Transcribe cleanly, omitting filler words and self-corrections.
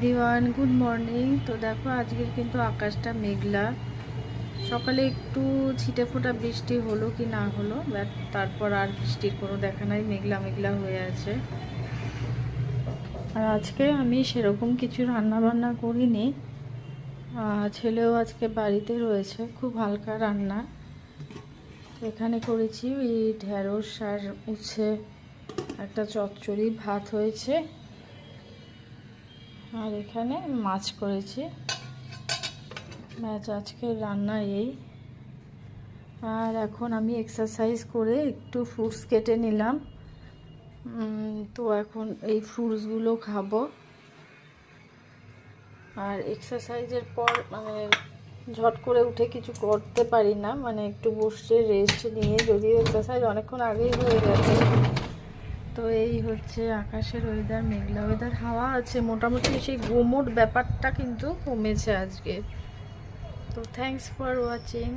দিওয়ান good morning. তো দেখো আজকের কিন্তু আকাশটা মেঘলা। সকালে একটু ছিটে ফোঁটা বৃষ্টি হলো কি না হলো, বাট তারপর আর বৃষ্টির কোনো দেখা নাই, মেঘলা মেঘলা হয়ে আছে। আর আজকে আমি সেরকম কিছু রান্না বান্না করিনি, ছেলেও আজকে বাড়িতে রয়েছে, খুব হালকা রান্না। এখানে করেছি ওই ঢেঁড়স আর উচ্ছে একটা চচ্চড়ি, ভাত হয়েছে, আর এখানে মাছ করেছি। ম্যাচ আজকের রান্না এই। আর এখন আমি এক্সারসাইজ করে একটু ফ্রুটস কেটে নিলাম, তো এখন এই ফ্রুটসগুলো খাবো। আর এক্সারসাইজের পর ঝট করে উঠে কিছু করতে পারি না, একটু বসে রেস্ট নিয়ে, যদিও এক্সারসাইজ অনেকক্ষণ আগেই হয়ে গেছে। তো এই হচ্ছে আকাশের ওয়েদার, মেঘলা ওয়েদার, হাওয়া আছে মোটামুটি, সেই গুমোট ব্যাপারটা কিন্তু কমেছে আজকে। তো থ্যাঙ্কস ফর ওয়াচিং।